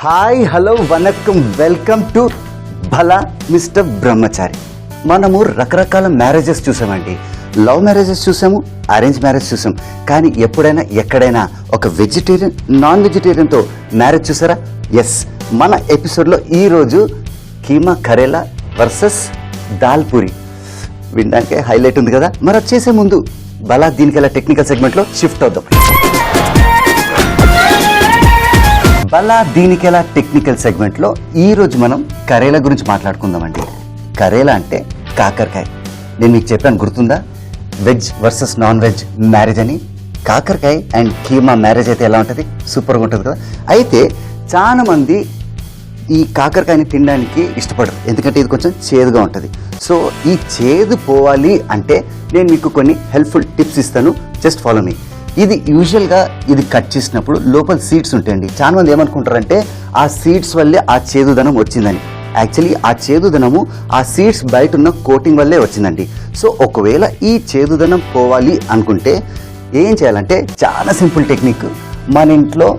Hi hello vanakkam welcome to Bhala mister Brahmachari. మనము రకరకాల marriages చూసామండి. లవ్ మ్యారేజెస్ చూసాము, అరేంజ్ మ్యారేజ్ చూసాం. కానీ ఎప్పుడైనా ఎక్కడైనా ఒక వెజిటేరియన్ నాన్ వెజిటేరియన్తో మ్యారేజ్ చూసారా? ఎస్, మన ఎపిసోడ్లో ఈరోజు కీమా కరేలా వర్సెస్ దాల్ పూరి. వినడానికే హైలైట్ ఉంది కదా. మరి అది చేసే ముందు భలా దీనికల్లా టెక్నికల్ సెగ్మెంట్లో షిఫ్ట్ అవుదాం. భలా దీనికెలా టెక్నికల్ సెగ్మెంట్లో ఈరోజు మనం కరేలా గురించి మాట్లాడుకుందామండి. కరేలా అంటే కాకరకాయ. నేను మీకు చెప్పాను, గుర్తుందా? Veg versus non veg marriage అని. కాకరకాయ అండ్ కీమా మ్యారేజ్ అయితే ఎలా ఉంటుంది? సూపర్గా ఉంటుంది కదా. అయితే చాలా మంది ఈ కాకరకాయని తినడానికి ఇష్టపడరు, ఎందుకంటే ఇది కొంచెం చేదుగా ఉంటుంది. సో ఈ చేదు పోవాలి అంటే నేను మీకు కొన్ని హెల్ప్ఫుల్ టిప్స్ ఇస్తాను. Just follow me. ఇది యూజువల్గా ఇది కట్ చేసినప్పుడు లోపల సీడ్స్ ఉంటాయండి. చాలా మంది ఏమనుకుంటారంటే ఆ సీడ్స్ వల్లే ఆ చేదుదనం వచ్చిందని. యాక్చువల్లీ ఆ చేదుదనము ఆ సీడ్స్ బయట ఉన్న కోటింగ్ వల్లే వచ్చిందండి. సో ఒకవేళ ఈ చేదుదనం పోవాలి అనుకుంటే ఏం చేయాలంటే చాలా సింపుల్ టెక్నిక్. మన ఇంట్లో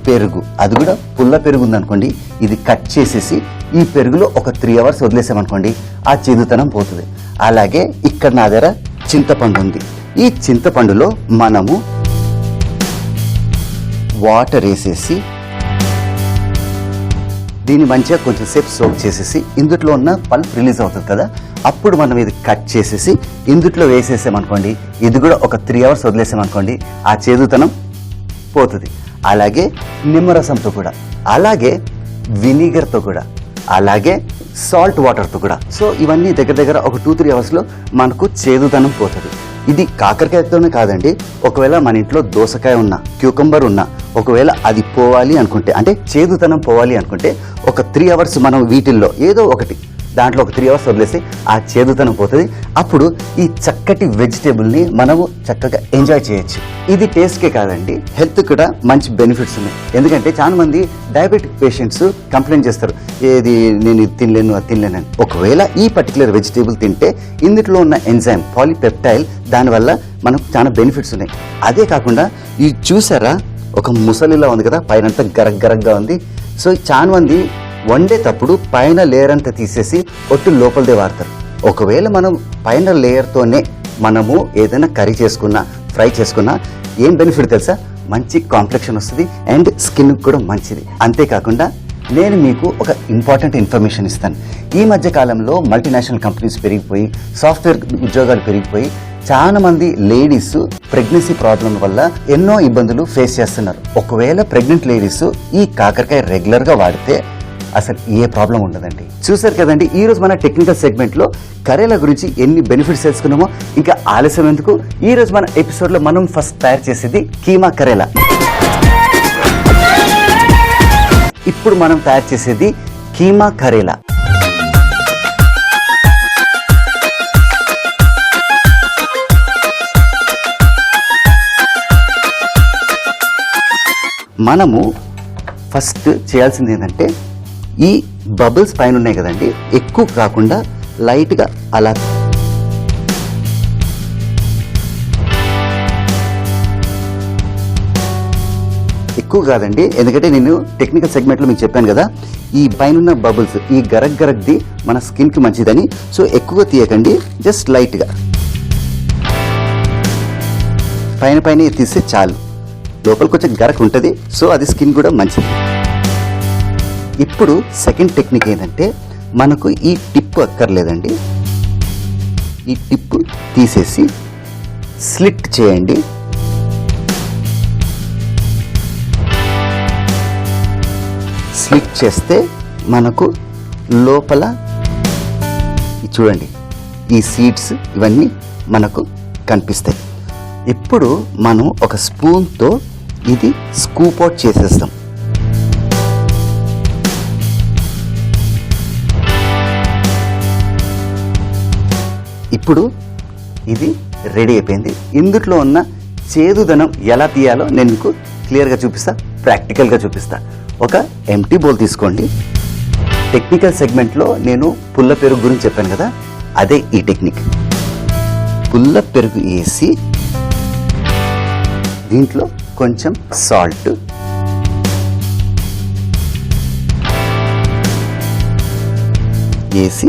పెరుగు, అది కూడా పుల్ల పెరుగు ఉందనుకోండి, ఇది కట్ చేసేసి ఈ పెరుగులో ఒక 3 hours వదిలేసామనుకోండి, ఆ చేదుతనం పోతుంది. అలాగే ఇక్కడ నా దగ్గర చింతపండు ఉంది. ఈ చింతపండులో మనము వాటర్ వేసేసి దీన్ని మంచిగా కొంచెం సేపు సోక్ చేసేసి ఇందులో ఉన్న పల్ప్ రిలీజ్ అవుతుంది కదా, అప్పుడు మనం ఇది కట్ చేసేసి ఇందులో వేసేసామనుకోండి, ఇది కూడా ఒక 3 hours వదిలేసామనుకోండి, ఆ చేదుతనం పోతుంది. అలాగే నిమ్మరసంతో కూడా, అలాగే వినిగర్తో కూడా, అలాగే సాల్ట్ వాటర్తో కూడా. సో ఇవన్నీ దగ్గర దగ్గర ఒక 2-3 hours మనకు చేదుతనం పోతుంది. ఇది కాకరకాయతోనే కాదండి, ఒకవేళ మన ఇంట్లో దోసకాయ ఉన్నా, క్యూకంబర్ ఉన్నా, ఒకవేళ అది పోవాలి అనుకుంటే, అంటే చేదుతనం పోవాలి అనుకుంటే ఒక 3 hours మనం వీటిల్లో ఏదో ఒకటి దాంట్లో ఒక 3 hours వదిలేసి ఆ చేదుతనం పోతుంది. అప్పుడు ఈ చక్కటి వెజిటేబుల్ని మనము చక్కగా ఎంజాయ్ చేయొచ్చు. ఇది టేస్ట్కే కాదండి, హెల్త్ కూడా మంచి బెనిఫిట్స్ ఉన్నాయి. ఎందుకంటే చాలా మంది డయాబెటిక్ పేషెంట్స్ కంప్లైంట్ చేస్తారు, ఏది నేను ఇది తినలేను అది తినలేను అని. ఒకవేళ ఈ పర్టికులర్ వెజిటేబుల్ తింటే ఇందులో ఉన్న ఎంజైమ్ పాలీపెప్టైల్, దానివల్ల మనకు చాలా బెనిఫిట్స్ ఉన్నాయి. అదే కాకుండా ఇది చూసారా, ఒక ముసలిలా ఉంది కదా, పైన అంతా గరగ్గా ఉంది. సో చాలా మంది వండేటప్పుడు పైన లేయర్ అంతా తీసేసి ఒట్టు లోపలదే వాడతారు. ఒకవేళ మనం పైన లేయర్తోనే మనము ఏదైనా కర్రీ చేసుకున్నా, ఫ్రై చేసుకున్నా ఏం బెనిఫిట్ తెలుసా? మంచి కాంప్లెక్షన్ వస్తుంది అండ్ స్కిన్ కూడా మంచిది. అంతేకాకుండా నేను మీకు ఒక ఇంపార్టెంట్ ఇన్ఫర్మేషన్ ఇస్తాను. ఈ మధ్య కాలంలో మల్టీనేషనల్ కంపెనీస్ పెరిగిపోయి, సాఫ్ట్వేర్ ఉద్యోగాలు పెరిగిపోయి, చాలా మంది లేడీస్ ప్రెగ్నెన్సీ ప్రాబ్లం వల్ల ఎన్నో ఇబ్బందులు ఫేస్ చేస్తున్నారు. ఒకవేళ ప్రెగ్నెంట్ లేడీస్ ఈ కాకరకాయ రెగ్యులర్గా వాడితే అసలు ఏ ప్రాబ్లం ఉండదండి. చూసారు కదండి, ఈ రోజు మన టెక్నికల్ సెగ్మెంట్ లో కరేలా గురించి ఎన్ని బెనిఫిట్స్ తెలుసుకున్నామో. ఇంకా ఆలస్యం ఎందుకు, ఈ రోజు మన ఎపిసోడ్ లో మనం ఫస్ట్ తయారు చేసేది కీమా కరేలా. ఇప్పుడు మనం తయారు చేసేది కీమా కరేలా. మనము ఫస్ట్ చేయాల్సింది ఏంటంటే, ఈ బబుల్స్ పైన ఉన్నాయి కదండి, ఎక్కువ కాకుండా లైట్గా అలా ఎక్కువ కాదండి, ఎందుకంటే నేను టెక్నికల్ సెగ్మెంట్లో మీకు చెప్పాను కదా, ఈ పైన బబుల్స్ ఈ గరగ్ది మన స్కిన్కి మంచిదని. సో ఎక్కువ తీయకండి, జస్ట్ లైట్గా పైన తీస్తే చాలు. లోపల కొంచెం గరక్ ఉంటుంది, సో అది స్కిన్ కూడా మంచిది. ఇప్పుడు సెకండ్ టెక్నిక్ ఏంటంటే, మనకు ఈ టిప్ అక్కర్లేదండి, ఈ టిప్ తీసేసి స్లిట్ చేయండి. స్లిట్ చేస్తే మనకు లోపల చూడండి ఈ సీడ్స్ ఇవన్నీ మనకు కనిపిస్తాయి. ఇప్పుడు మనం ఒక స్పూన్తో ఇది స్కూప్ అవుట్ చేసేస్తాం. ఇప్పుడు ఇది రెడీ అయిపోయింది. ఇందులో ఉన్న చేదుదనం ఎలా తీయాలో నేను మీకు క్లియర్గా చూపిస్తా, ప్రాక్టికల్గా చూపిస్తా. ఒక ఎంటీ బౌల్ తీసుకోండి. టెక్నికల్ సెగ్మెంట్లో నేను పుల్ల పెరుగు గురించి చెప్పాను కదా, అదే ఈ టెక్నిక్. పుల్ల పెరుగు వేసి దీంట్లో కొంచెం సాల్ట్, వేసి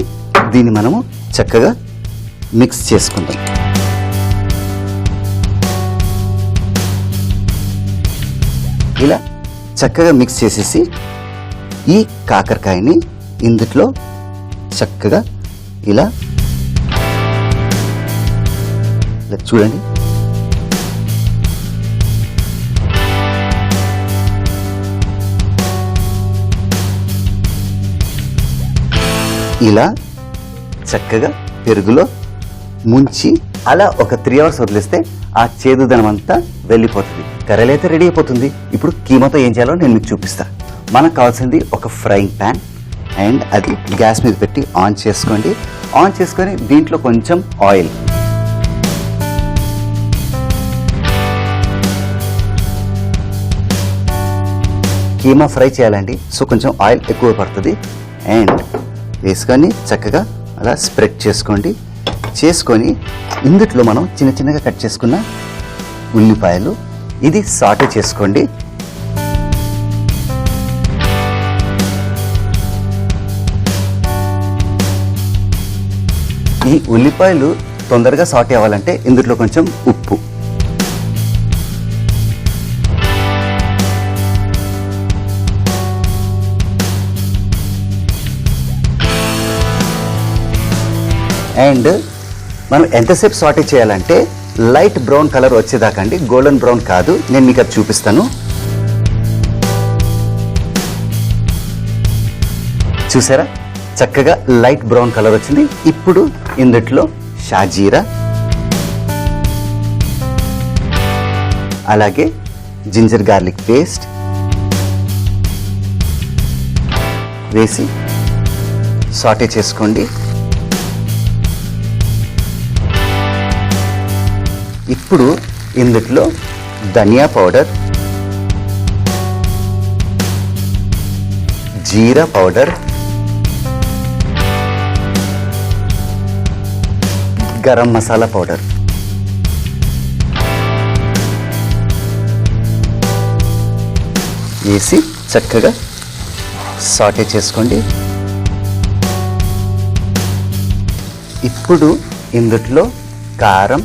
దీన్ని మనము చక్కగా మిక్స్ చేసుకుందాం. ఇలా చక్కగా మిక్స్ చేసేసి ఈ కాకరకాయని ఇందులో చక్కగా ఇలా చూడండి. ఇలా చక్కగా పెరుగులో ముంచి అలా ఒక 3 hours వదిలేస్తే ఆ చేదుదనం అంతా వెళ్ళిపోతుంది. కర్రీ అయితే రెడీ అయిపోతుంది. ఇప్పుడు కీమాతో ఏం చేయాలో నేను మీకు చూపిస్తా. మనకు కావాల్సింది ఒక ఫ్రైయింగ్ ప్యాన్ అండ్ అది గ్యాస్ మీద పెట్టి ఆన్ చేసుకోండి. ఆన్ చేసుకొని దీంట్లో కొంచెం ఆయిల్, కీమా ఫ్రై చేయాలండి, సో కొంచెం ఆయిల్ ఎక్కువ పడుతుంది. అండ్ వేసుకొని చక్కగా అలా స్ప్రెడ్ చేసుకోండి. చేసుకొని ఇందులో మనం చిన్న చిన్నగా కట్ చేసుకున్న ఉల్లిపాయలు ఇది సాటే చేసుకోండి. ఈ ఉల్లిపాయలు తొందరగా సాటే అవ్వాలంటే ఇందులో కొంచెం ఉప్పు, అండ్ మనం ఎంతసేపు సాటే చేయాలంటే లైట్ బ్రౌన్ కలర్ వచ్చేదాకా అండి, గోల్డెన్ బ్రౌన్ కాదు. నేను మీకు అది చూపిస్తాను. చూసారా చక్కగా లైట్ బ్రౌన్ కలర్ వచ్చింది. ఇప్పుడు ఇందులో షాజీరా అలాగే జింజర్ గార్లిక్ పేస్ట్ వేసి సాటే చేసుకోండి. ఇప్పుడు ఇందులో ధనియా పౌడర్, జీరా పౌడర్, గరం మసాలా పౌడర్ వేసి చక్కగా సాటే చేసుకోండి. ఇప్పుడు ఇందులో కారం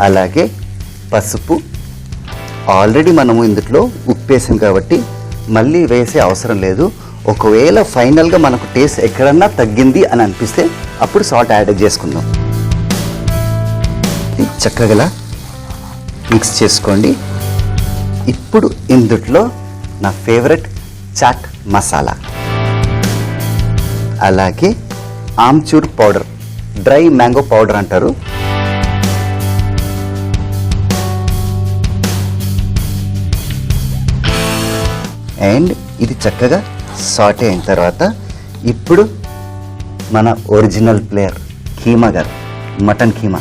అలాగే పసుపు, ఆల్రెడీ మనము ఇందులో ఉప్పు వేసాం కాబట్టి మళ్ళీ వేసే అవసరం లేదు. ఒకవేళ ఫైనల్గా మనకు టేస్ట్ ఎక్కడన్నా తగ్గింది అని అనిపిస్తే అప్పుడు సాల్ట్ యాడ్ చేసుకుందాం. చక్కగా మిక్స్ చేసుకోండి. ఇప్పుడు ఇందులో నా ఫేవరెట్ చాట్ మసాలా అలాగే amchur powder, dry mango powder అంటారు, అండ్ ఇది చక్కగా సాటే అయిన తర్వాత ఇప్పుడు మన ఒరిజినల్ ప్లేయర్ కీమా గారు మటన్ కీమా,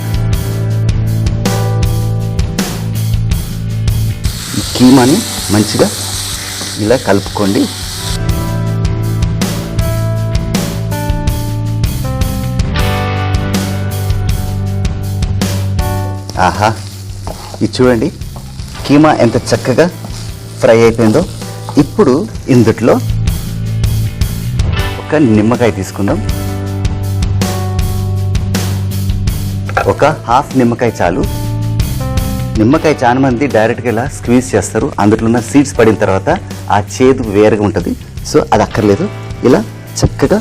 ఈ కీమాని మంచిగా ఇలా కలుపుకోండి. ఆహా, ఇది చూడండి కీమా ఎంత చక్కగా ఫ్రై అయిపోయిందో. ఇప్పుడు ఇందులో ఒక నిమ్మకాయ తీసుకుందాం. ఒక హాఫ్ నిమ్మకాయ చాలు. నిమ్మకాయ చాలా మంది డైరెక్ట్గా ఇలా స్క్వీజ్ చేస్తారు, అందులో ఉన్న సీడ్స్ పడిన తర్వాత ఆ చేదు వేరుగా ఉంటుంది. సో అది అక్కర్లేదు, ఇలా చక్కగా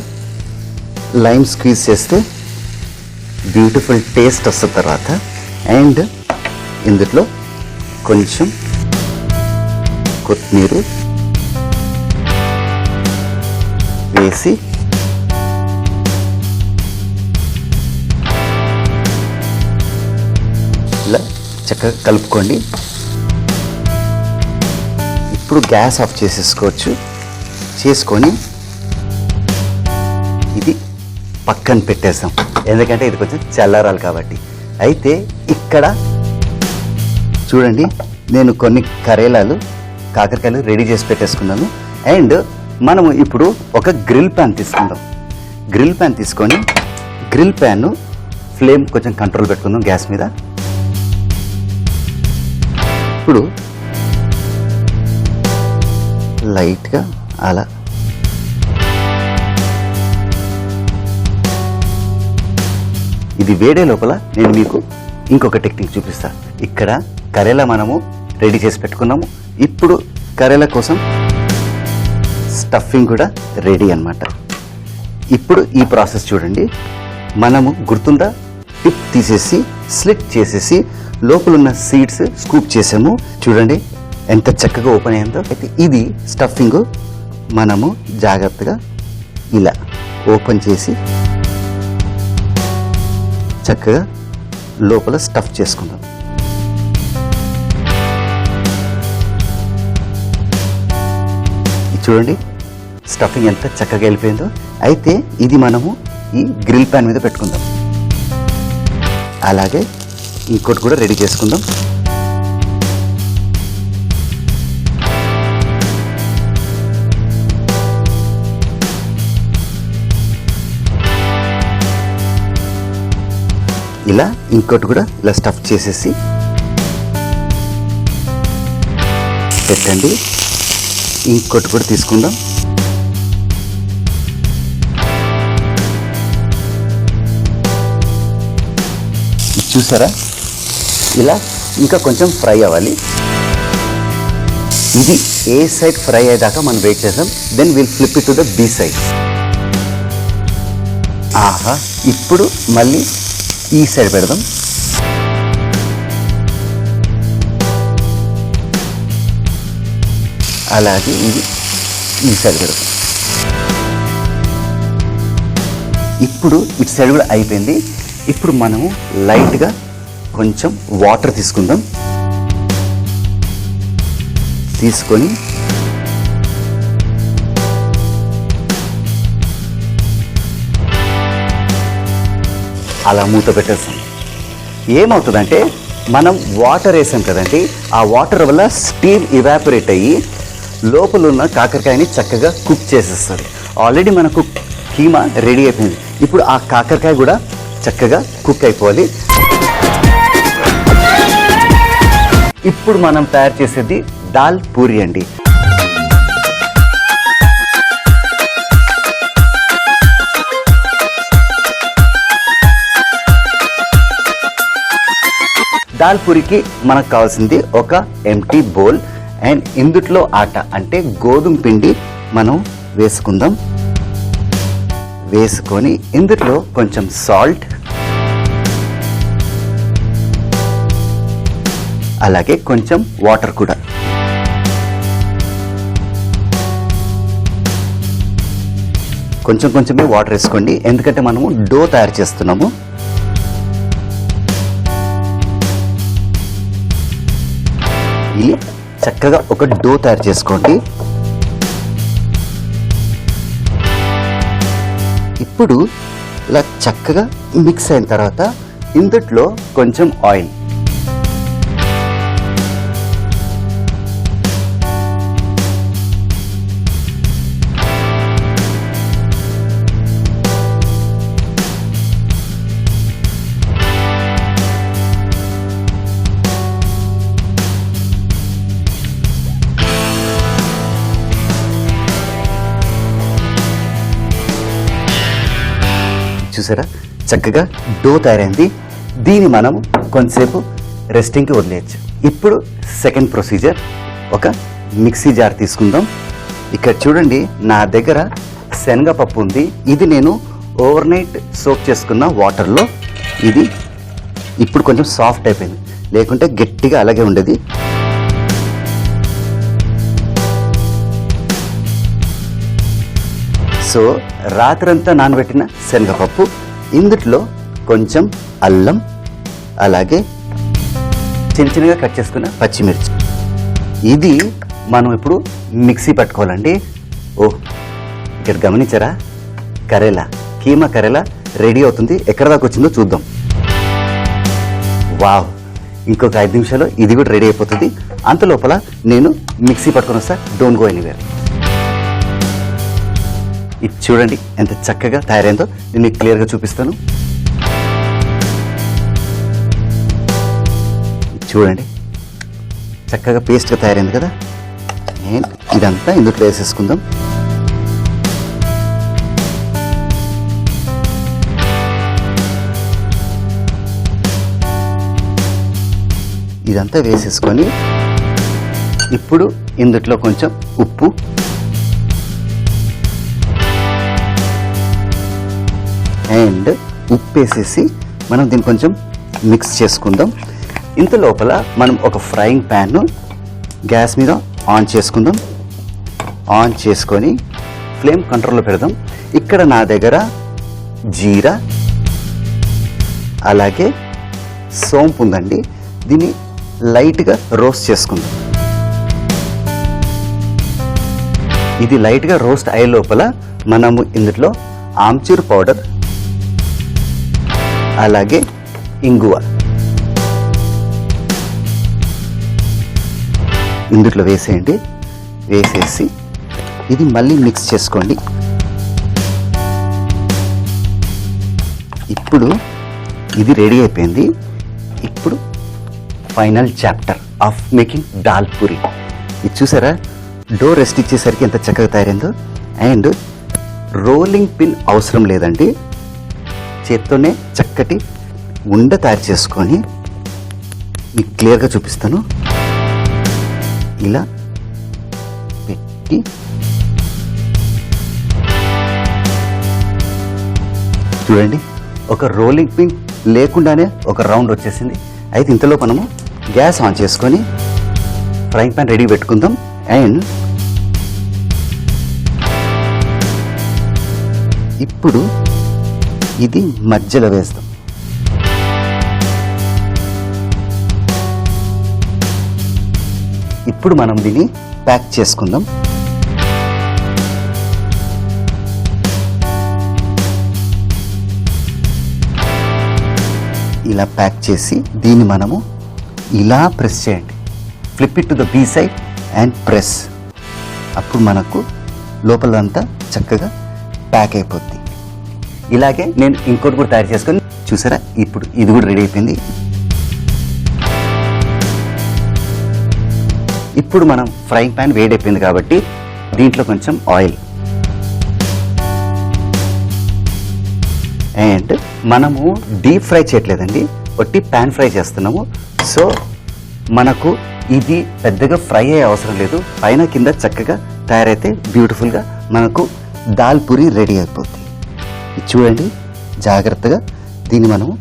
లైమ్ స్క్వీజ్ చేస్తే బ్యూటిఫుల్ టేస్ట్ వస్తుంది తర్వాత. అండ్ ఇందులో కొంచెం కొత్తిమీర వేసి ఇలా చక్కగా కలుపుకోండి. ఇప్పుడు గ్యాస్ ఆఫ్ చేసేసుకోవచ్చు. చేసుకొని ఇది పక్కన పెట్టేస్తాం, ఎందుకంటే ఇది కొంచెం చల్లారాలి కాబట్టి. అయితే ఇక్కడ చూడండి నేను కొన్ని కరేలాలు కాకరకాయలు రెడీ చేసి పెట్టేసుకున్నాను. అండ్ మనము ఇప్పుడు ఒక గ్రిల్ ప్యాన్ తీసుకుందాం. గ్రిల్ ప్యాన్ తీసుకొని గ్రిల్ ప్యాన్ ఫ్లేమ్ కొంచెం కంట్రోల్ పెట్టుకుందాం గ్యాస్ మీద. ఇప్పుడు లైట్గా అలా ఇది వేడే లోపల నేను మీకు ఇంకొక టెక్నిక్ చూపిస్తా. ఇక్కడ కరేలా మనము రెడీ చేసి పెట్టుకున్నాము. ఇప్పుడు కరేలా కోసం స్టఫింగ్ కూడా రెడీ అన్నమాట. ఇప్పుడు ఈ ప్రాసెస్ చూడండి. మనము గుర్తుందా, టిప్ తీసేసి స్లిట్ చేసేసి లోపల ఉన్న సీడ్స్ స్కూప్ చేసాము. చూడండి ఎంత చక్కగా ఓపెన్ అయ్యిందో. అయితే ఇది స్టఫింగ్ మనము జాగ్రత్తగా ఇలా ఓపెన్ చేసి చక్కగా లోపల స్టఫ్ చేసుకుందాం. చూడండి స్టఫింగ్ ఎంత చక్కగా వెళ్ళిపోయిందో. అయితే ఇది మనము ఈ గ్రిల్ ప్యాన్ మీద పెట్టుకుందాం. అలాగే ఇంకోటి కూడా రెడీ చేసుకుందాం. ఇలా ఇంకోటి కూడా ఇలా స్టఫ్ చేసేసి పెట్టండి. ఇంకోటి కూడా తీసుకుందాం. చూసారా, ఇలా ఇంకా కొంచెం ఫ్రై అవ్వాలి. ఇది ఏ సైడ్ ఫ్రై అయ్యేదాకా మనం వెయిట్ చేద్దాం. Then will flip it to the B side. ఆహా, ఇప్పుడు మళ్ళీ ఈ సైడ్ పెడదాం. అలాగే ఇది ఈ సైడ్ పెడదాం. ఇప్పుడు ఇటు సైడ్ కూడా అయిపోయింది. ఇప్పుడు మనము లైట్గా కొంచెం వాటర్ తీసుకుందాం. తీసుకొని అలా మూత పెట్టేస్తాం. ఏమవుతుందంటే మనం వాటర్ వేసాం కదండి, ఆ వాటర్ వల్ల స్టీమ్ ఇవాపరేట్ అయ్యి లోపల ఉన్న కాకరకాయని చక్కగా కుక్ చేసేస్తుంది. ఆల్రెడీ మనకు కీమా రెడీ అయిపోయింది. ఇప్పుడు ఆ కాకరకాయ కూడా చక్కగా కుక్ అయిపోవాలి. ఇప్పుడు మనం తయారు చేసేది దాల్ పూరి అండి. దాల్ పూరికి మనకు కావాల్సింది ఒక ఎంటీ బౌల్ అండ్ ఇందుట్లో ఆట అంటే గోధుమ పిండి మనం వేసుకుందాం. వేసుకొని ఇందులో కొంచెం సాల్ట్, అలాగే కొంచెం వాటర్ కూడా. కొంచెం కొంచెమే వాటర్ వేసుకోండి, ఎందుకంటే మనము డో తయారు చేస్తున్నాము. ఇది చక్కగా ఒక డో తయారు చేసుకోండి. ఇప్పుడు ఇలా చక్కగా మిక్స్ అయిన తర్వాత ఇందులో కొంచెం ఆయిల్, చూసారా చక్కగా డో తయారైంది. దీన్ని మనం కొంతసేపు రెస్టింగ్కి వదిలేయచ్చు. ఇప్పుడు సెకండ్ ప్రొసీజర్, ఒక మిక్సీ జార్ తీసుకుందాం. ఇక్కడ చూడండి నా దగ్గర శనగపప్పు ఉంది. ఇది నేను ఓవర్ నైట్ సోక్ చేసుకున్న వాటర్లో. ఇది ఇప్పుడు కొంచెం సాఫ్ట్ అయిపోయింది, లేకుంటే గట్టిగా అలాగే ఉండేది. సో రాత్రంతా నానబెట్టిన శనగపప్పు, ఇందులో కొంచెం అల్లం, అలాగే చిన్న చిన్నగా కట్ చేసుకున్న పచ్చిమిర్చి. ఇది మనం ఇప్పుడు మిక్సీ పట్టుకోవాలండి. ఓహ్, ఇక్కడ గమనించారా, కరేలా, కీమా కరేలా రెడీ అవుతుంది. ఎక్కడ దాకా వచ్చిందో చూద్దాం. వావ్, ఇంకొక 5 నిమిషాలు ఇది కూడా రెడీ అయిపోతుంది. అంత లోపల నేను మిక్సీ పట్టుకొని వస్తా. Don't go anywhere. ఇది చూడండి ఎంత చక్కగా తయారైందో. నేను మీకు క్లియర్గా చూపిస్తాను. చూడండి చక్కగా పేస్ట్గా తయారైంది కదా. ఇదంతా ఇందులో వేసేసుకుందాం. ఇదంతా వేసేసుకొని ఇప్పుడు ఇందులో కొంచెం ఉప్పు, అండ్ ఉప్పు వేసేసి మనం దీన్ని కొంచెం మిక్స్ చేసుకుందాం. ఇంత లోపల మనం ఒక ఫ్రైయింగ్ ప్యాన్ను గ్యాస్ మీద ఆన్ చేసుకుందాం. ఆన్ చేసుకొని ఫ్లేమ్ కంట్రోల్లో పెడదాం. ఇక్కడ నా దగ్గర జీరా అలాగే సోంపు ఉందండి. దీన్ని లైట్గా రోస్ట్ చేసుకుందాం. ఇది లైట్గా రోస్ట్ అయ్యే లోపల మనము ఇందులో ఆమ్చూర్ పౌడర్ అలాగే ఇంగువ ఇందులో వేసేయండి. వేసేసి ఇది మళ్ళీ మిక్స్ చేసుకోండి. ఇప్పుడు ఇది రెడీ అయిపోయింది. ఇప్పుడు final chapter of making dal puri. ఇది చూసారా, డో రెస్ట్ ఇచ్చేసరికి ఎంత చక్కగా తయారైందో. అండ్ రోలింగ్ పిన్ అవసరం లేదండి, చేత్తోనే చక్కటి ఉండ తయారు చేసుకొని మీకు క్లియర్గా చూపిస్తాను. ఇలా పెట్టి చూడండి, ఒక రోలింగ్ పిన్ లేకుండానే ఒక రౌండ్ వచ్చేసింది. అయితే ఇంతలో మనము గ్యాస్ ఆన్ చేసుకొని ఫ్రైయింగ్ ప్యాన్ రెడీ పెట్టుకుందాం. అండ్ ఇప్పుడు ఇది మధ్యలో వేస్తాం. ఇప్పుడు మనం దీన్ని ప్యాక్ చేసుకుందాం. ఇలా ప్యాక్ చేసి దీన్ని మనము ఇలా ప్రెస్ చేయండి. Flip it to the B side and press. అప్పుడు మనకు లోపలంతా చక్కగా ప్యాక్ అయిపోద్ది. ఇలాగే నేను ఇంకోటి కూడా తయారు చేసుకొని చూసారా, ఇప్పుడు ఇది కూడా రెడీ అయిపోయింది. ఇప్పుడు మనం ఫ్రైయింగ్ ప్యాన్ వేడైపోయింది కాబట్టి దీంట్లో కొంచెం ఆయిల్, అండ్ మనము డీప్ ఫ్రై చేయట్లేదండి, ఒట్టి ప్యాన్ ఫ్రై చేస్తున్నాము. సో మనకు ఇది పెద్దగా ఫ్రై అయ్యే అవసరం లేదు. పైన కింద చక్కగా తయారైతే బ్యూటిఫుల్గా మనకు దాల్ పూరి రెడీ అయిపోతుంది. చూడండి, జాగ్రత్తగా దీన్ని మనము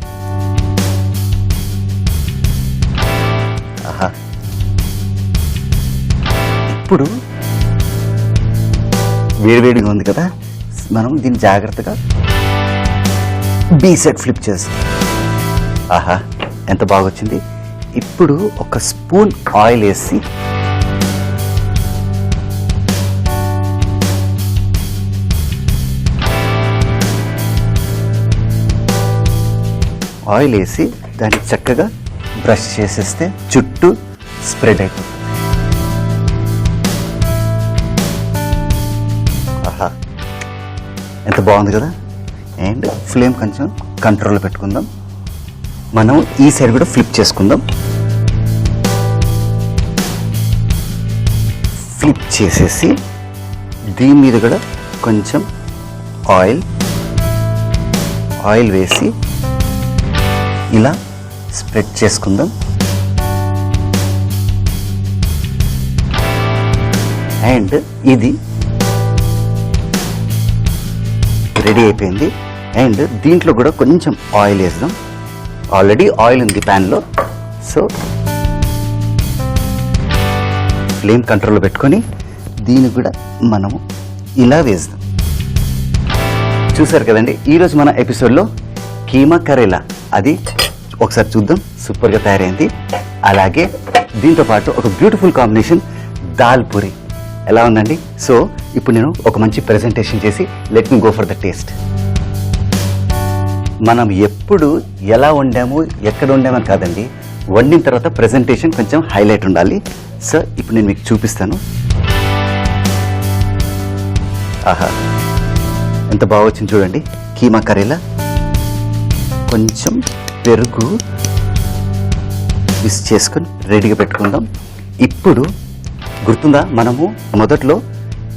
ఇప్పుడు వేడివేడిగా ఉంది కదా, మనం దీన్ని జాగ్రత్తగా బీ సైడ్ ఫ్లిప్ చేస్తాం. ఆహా, ఎంత బాగా వచ్చింది. ఇప్పుడు ఒక స్పూన్ ఆయిల్ వేసి దాన్ని చక్కగా బ్రష్ చేసేస్తే చుట్టూ స్ప్రెడ్ అయిపోతుంది. ఆహా, ఎంత బాగుంది కదా. అండ్ ఫ్లేమ్ కొంచెం కంట్రోల్లో పెట్టుకుందాం. మనం ఈ సైడ్ కూడా ఫ్లిప్ చేసుకుందాం. ఫ్లిప్ చేసేసి దీని మీద కూడా కొంచెం ఆయిల్ వేసి ఇలా స్ప్రెడ్ చేసుకుందాం. అండ్ ఇది రెడీ అయిపోయింది. అండ్ దీంట్లో కూడా కొంచెం ఆయిల్ వేద్దాం. ఆల్రెడీ ఆయిల్ ఉంది ప్యాన్లో. సో ఫ్లేమ్ కంట్రోల్లో పెట్టుకొని దీన్ని కూడా మనము ఇలా వేద్దాం. చూసారు కదండి, ఈరోజు మన ఎపిసోడ్లో కీమా కరేలా అది ఒకసారి చూద్దాం. సూపర్గా తయారైంది. అలాగే దీంతో పాటు ఒక బ్యూటిఫుల్ కాంబినేషన్ దాల్ పూరి ఎలా ఉందండి. సో ఇప్పుడు నేను ఒక మంచి ప్రెజెంటేషన్ చేసి let me go for the taste. మనం ఎప్పుడు ఎలా వండాము ఎక్కడ వండామని కాదండి, వండిన తర్వాత ప్రెజెంటేషన్ కొంచెం హైలైట్ ఉండాలి. సో ఇప్పుడు నేను మీకు చూపిస్తాను. ఆహా, ఎంత బాగా వచ్చింది చూడండి. కీమా కర్రీలా కొంచెం పెరుగు మిక్స్ చేసుకొని రెడీగా పెట్టుకుందాం. ఇప్పుడు గుర్తుందా, మనము మొదట్లో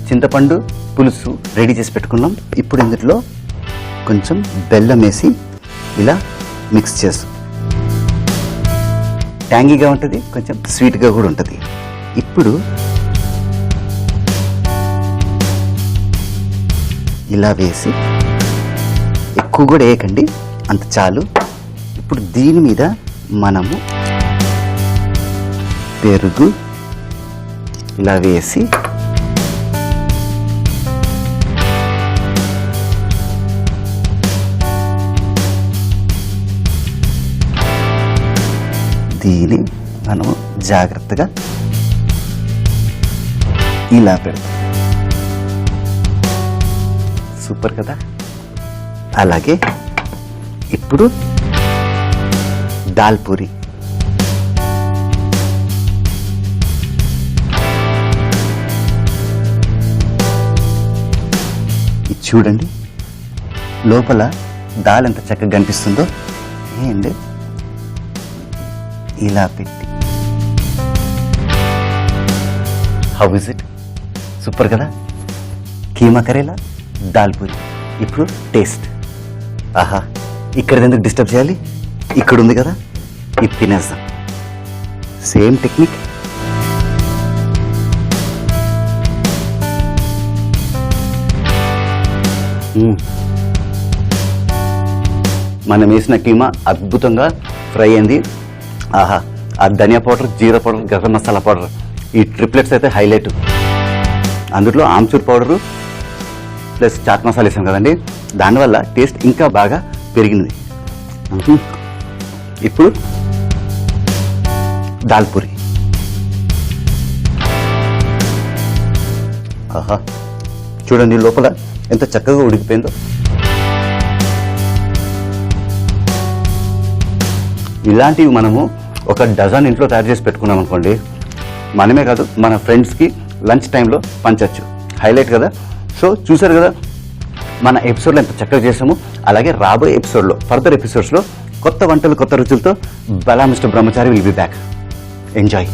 చింతపండు పులుసు రెడీ చేసి పెట్టుకున్నాం. ఇప్పుడు ఇందులో కొంచెం బెల్లం వేసి ఇలా మిక్స్ చేస్తాం. ట్యాంగీగా ఉంటుంది, కొంచెం స్వీట్గా కూడా ఉంటుంది. ఇప్పుడు ఇలా వేసి, ఎక్కువ కూడా వేయకండి, అంత చాలు. ఇప్పుడు దీని మీద మనము పెరుగు ఇలా వేసి దీన్ని మనము జాగ్రత్తగా ఇలా పెడతాం. సూపర్ కదా. అలాగే ఇప్పుడు దాల్ పూరి. ఇది చూడండి, లోపల దాల్ ఎంత చక్కగా కనిపిస్తుందో. ఏంటి ఇలా పెట్టి, హౌ ఇస్ ఇట్? సూపర్ కదా. కీమా కరేలా, దాల్ పూరి. ఇప్పుడు టేస్ట్. ఆహా, ఇక్కడ ఎందుకు డిస్టర్బ్ చేయాలి, ఇక్కడ ఉంది కదా, ఇది తినేస్తాం. Same technique. మనం వేసిన కీమా అద్భుతంగా ఫ్రై అయింది. ఆహా, ఆ ధనియా పౌడర్, జీరా పౌడర్, గరం మసాలా పౌడర్, ఈ ట్రిప్లెట్స్ అయితే హైలైట్. అందులో ఆమ్చూర్ పౌడరు ప్లస్ చాట్ మసాలా వేసాం కదండి, దానివల్ల టేస్ట్ ఇంకా బాగా పెరిగింది. ఇప్పుడు దాల్ పూరి. ఆహా, చూడండి లోపల ఎంత చక్కగా ఉడికిపోయిందో. ఇలాంటివి మనము ఒక డజన్ ఇంట్లో తయారు చేసి పెట్టుకున్నాం అనుకోండి, మనమే కాదు మన ఫ్రెండ్స్కి లంచ్ టైంలో పంచచ్చు. హైలైట్ కదా. సో చూసారు కదా మన ఎపిసోడ్లో ఎంత చక్కగా చేసాము. అలాగే రాబోయే ఎపిసోడ్లో, ఫర్దర్ ఎపిసోడ్స్లో కొత్త వంటలు, కొత్త రుచులతో బలా mister Brahmachari will be back. Enjoy.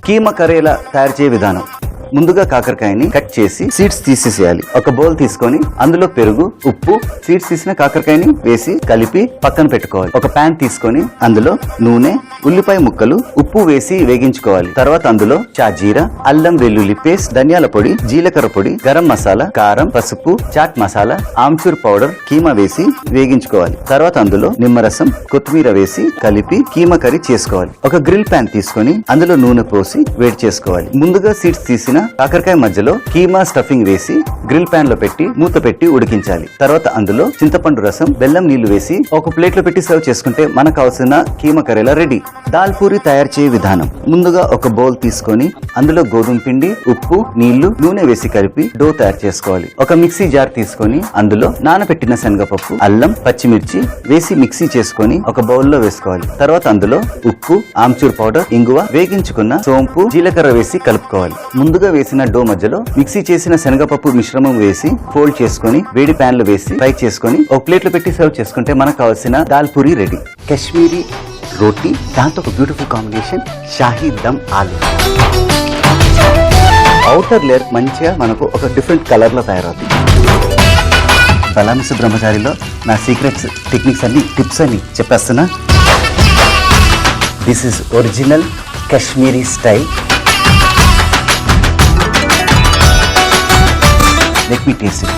Keema karela తయారు చేయ విధానం. ముందుగా కాకరకాయని కట్ చేసి సీడ్స్ తీసేసేయాలి. ఒక బౌల్ తీసుకొని అందులో పెరుగు, ఉప్పు, సీడ్స్ తీసిన కాకరకాయని వేసి కలిపి పక్కన పెట్టుకోవాలి. ఒక ప్యాన్ తీసుకొని అందులో నూనె, ఉల్లిపాయ ముక్కలు, ఉప్పు వేసి వేగించుకోవాలి. తర్వాత అందులో షాజీరా, అల్లం వెల్లుల్లి పేస్ట్, ధనియాల పొడి, జీలకర్ర పొడి, గరం మసాలా, కారం, పసుపు, చాట్ మసాలా, ఆమ్చూర్ పౌడర్, కీమా వేసి వేగించుకోవాలి. తర్వాత అందులో నిమ్మరసం, కొత్తిమీర వేసి కలిపి కీమా కర్రీ చేసుకోవాలి. ఒక గ్రిల్ ప్యాన్ తీసుకొని అందులో నూనె పోసి వేడి చేసుకోవాలి. ముందుగా సీడ్స్ తీసిన కాకరకాయ మధ్యలో కీమా స్టఫింగ్ వేసి గ్రిల్ ప్యాన్ లో పెట్టి మూత పెట్టి ఉడికించాలి. తర్వాత అందులో చింతపండు రసం, బెల్లం నీళ్లు వేసి ఒక ప్లేట్ లో పెట్టి సర్వ్ చేసుకుంటే మనకు కావాల్సిన కీమా కరేలా రెడీ. దాల్ పూరి తయారు చేయ విధానం. ముందుగా ఒక బౌల్ తీసుకొని అందులో గోధుమ పిండి, ఉప్పు, నీళ్లు, నూనె వేసి కలిపి డో తయారు చేసుకోవాలి. ఒక మిక్సీ జార్ తీసుకొని అందులో నానబెట్టిన శనగపప్పు, అల్లం, పచ్చిమిర్చి వేసి మిక్సీ చేసుకొని ఒక బౌల్లో వేసుకోవాలి. తర్వాత అందులో ఉప్పు, ఆమ్చూర్ పౌడర్, ఇంగువ, వేగించుకున్న సోంపు, జీలకర్ర వేసి కలుపుకోవాలి. ముందుగా వేసిన డో మధ్యలో మిక్సీ చేసిన శనగపప్పు మిశ్రమం వేసి ఫోల్డ్ చేసుకొని వేడి ప్యాన్ లో వేసి ఫ్రై చేసుకొని ఒక ప్లేట్ లో పెట్టి సర్వ్ చేసుకుంటే మనకు కావాల్సిన దాల్ పూరి రెడీ. కాశ్మీరీ రోటీ, దాంతో ఒక బ్యూటిఫుల్ కాంబినేషన్ షాహీ దమ్ ఆలు. ఔటర్ లేయర్ మంచిగా మనకు ఒక డిఫరెంట్ కలర్ లో తయారవుతుంది. బలా మిస్టర్ బ్రహ్మచారిలో నా సీక్రెట్స్, టెక్నిక్స్ అన్ని, టిప్స్ అన్ని చెప్పేస్తున్నా. This is original Kashmiri style. Let me taste it.